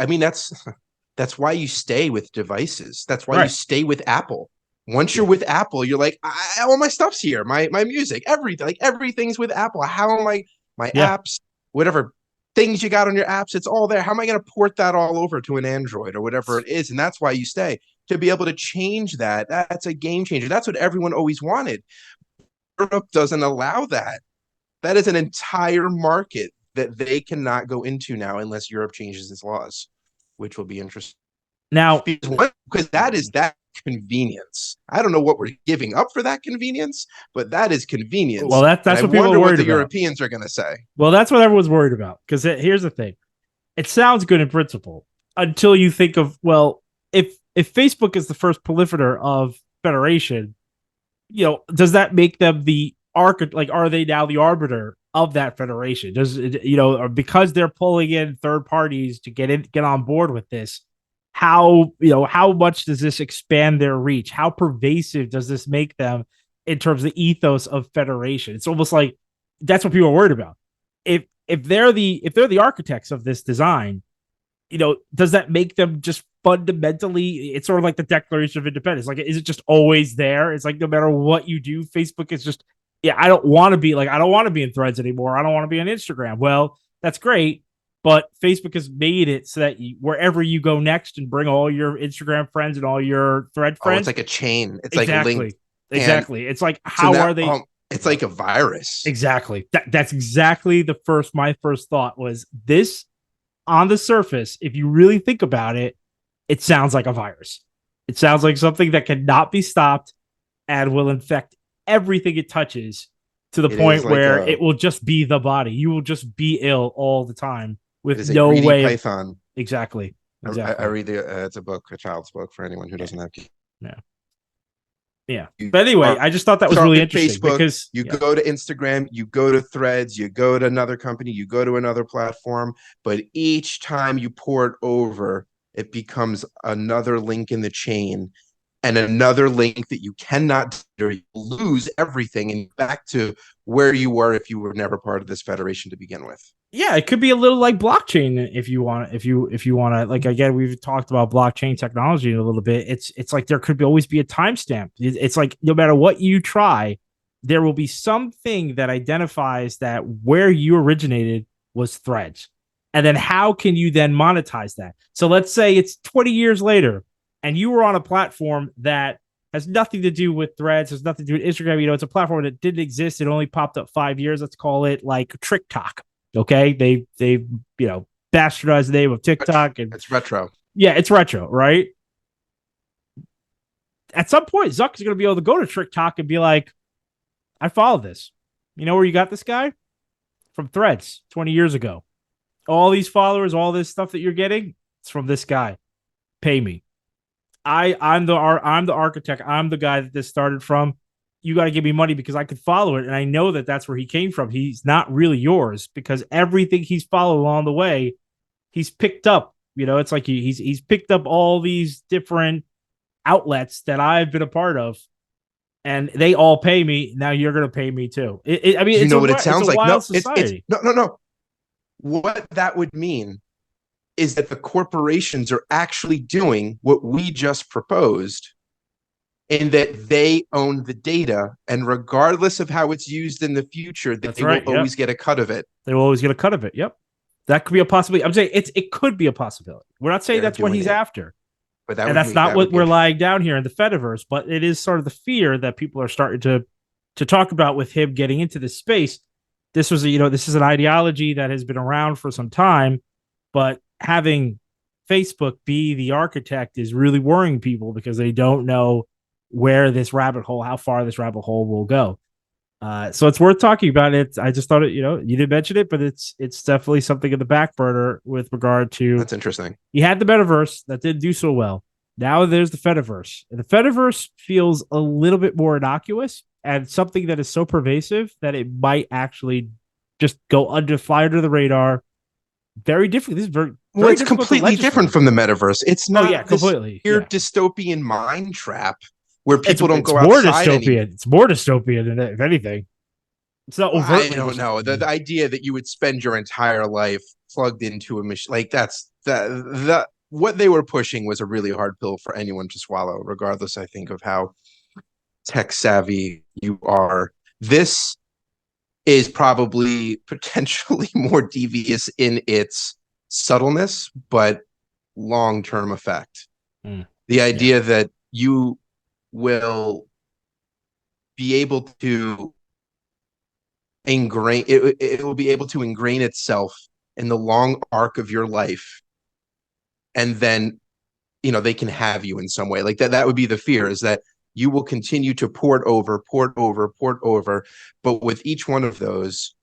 That's why you stay with devices. That's why you stay with Apple. Once you're with Apple, you're like, all my stuff's here. My music, everything, like everything's with Apple. How am my apps, whatever things you got on your apps, it's all there. How am I going to port that all over to an Android or whatever it is? And that's why you stay. To be able to change that, that's a game changer. That's what everyone always wanted. Europe doesn't allow that. That is an entire market that they cannot go into now unless Europe changes its laws, which will be interesting. Now, because that is that convenience. I don't know what we're giving up for that convenience, but that is convenience. Well, that's what people are worried about. Europeans are going to say. Well, that's what everyone's worried about. Because here's the thing: it sounds good in principle until you think of, well, if Facebook is the first proliferator of federation, does that make them the are they now the arbiter of that federation? Does because they're pulling in third parties to get on board with this? how much does this expand their reach? How pervasive does this make them in terms of the ethos of federation? It's almost like that's what people are worried about. If they're the architects of this design, does that make them just fundamentally? It's sort of like the Declaration of Independence. Like, is it just always there? It's like no matter what you do, Facebook is just, yeah, I don't want to be in Threads anymore. I don't want to be on Instagram. Well, that's great, but Facebook has made it so that wherever you go next and bring all your Instagram friends and all your Thread friends, it's like a chain. It's exactly, like linked. exactly. It's like, how are they? It's like a virus. Exactly. That's exactly my first thought was this. On the surface, if you really think about it, it sounds like a virus. It sounds like something that cannot be stopped and will infect everything it touches to the point where it will just be the body. You will just be ill all the time with no way. Python. Exactly. I read it's a book, a child's book for anyone who doesn't have. Yeah. Yeah. But anyway, I just thought that was really interesting Facebook, because you go to Instagram, you go to Threads, you go to another company, you go to another platform, but each time you port over, it becomes another link in the chain and another link that you cannot, or you lose everything and back to where you were if you were never part of this federation to begin with. Yeah, it could be a little like blockchain if you want. If you want to, like, again, we've talked about blockchain technology a little bit. It's like there could always be a timestamp. It's like no matter what you try, there will be something that identifies that where you originated was Threads, and then how can you then monetize that? So let's say it's 20 years later, and you were on a platform that has nothing to do with Threads, has nothing to do with Instagram. It's a platform that didn't exist. It only popped up 5 years. Let's call it like TikTok. Okay, they bastardized the name of TikTok, and it's retro. Yeah, it's retro, right? At some point, Zuck is going to be able to go to TikTok and be like, "I followed this. You know where you got this guy? From Threads 20 years ago. All these followers, all this stuff that you're getting, it's from this guy. Pay me. I'm the architect. I'm the guy that this started from. You got to give me money because I could follow it. And I know that that's where he came from. He's not really yours because everything he's followed along the way, he's picked up. It's like he's picked up all these different outlets that I've been a part of, and they all pay me. Now you're going to pay me too. It's what it sounds like? No, society. No. What that would mean is that the corporations are actually doing what we just proposed, in that they own the data, and regardless of how it's used in the future, that they will always get a cut of it. They will always get a cut of it. Yep. That could be a possibility. I'm saying it could be a possibility. We're not saying that's what he's after. But that's not what we're lying down here in the Fediverse, but it is sort of the fear that people are starting to talk about with him getting into this space. This was this is an ideology that has been around for some time, but having Facebook be the architect is really worrying people because they don't know how far this rabbit hole will go. So it's worth talking about it. I just thought you didn't mention it, but it's definitely something in the back burner with regard to. That's interesting. You had the metaverse that didn't do so well. Now there's the Fediverse. And the Fediverse feels a little bit more innocuous and something that is so pervasive that it might actually just fly under the radar. Very different. This is very it's completely different from the metaverse. It's not completely dystopian mind trap where people don't go more outside. It's more dystopian than if anything. It's not overtly. I don't know. The idea that you would spend your entire life plugged into a machine, like that's what they were pushing was a really hard pill for anyone to swallow, regardless, I think, of how tech savvy you are. This is probably potentially more devious in its subtleness, but long-term effect. The idea that you will be able to it will be able to ingrain itself in the long arc of your life, and then they can have you in some way like that. That would be the fear, is that you will continue to port over, but with each one of those,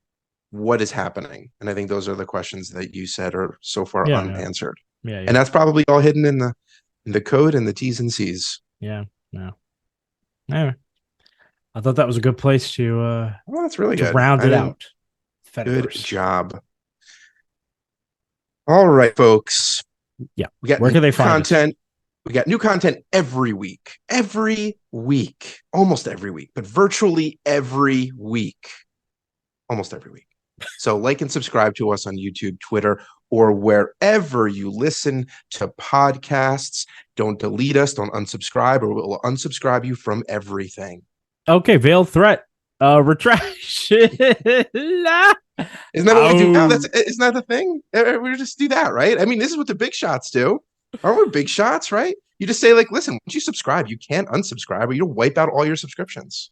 what is happening? And I think those are the questions that you said are so far unanswered. Yeah. And that's probably all hidden in the code and the T's and C's. Yeah. Anyway, I thought that was a good place to that's really good. Round it out. Fediverse. Good job. All right, folks. Yeah. We got Where can they find content. We got new content every week, almost every week, but virtually every week, almost every week. So like and subscribe to us on YouTube, Twitter, or wherever you listen to podcasts. Don't delete us. Don't unsubscribe, or we'll unsubscribe you from everything. Okay, veiled threat. Retraction. Isn't that what we do now? Isn't that the thing? We just do that, right? I mean, this is what the big shots do. Aren't we big shots, right? You just say, like, listen, once you subscribe, you can't unsubscribe, or you don't wipe out all your subscriptions.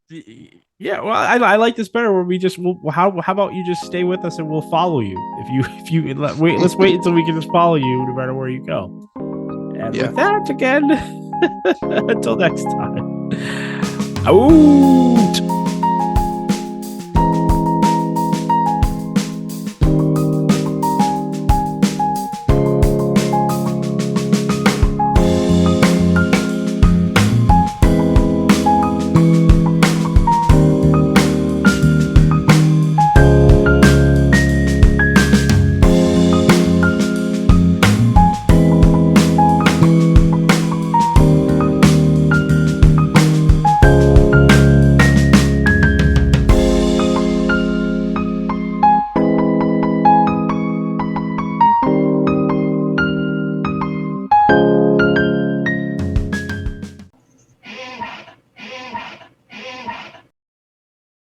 Yeah, well, I like this better where we just how about you just stay with us and we'll follow you. If you wait, let's wait until we can just follow you no matter where you go. And with that, again, until next time. Out.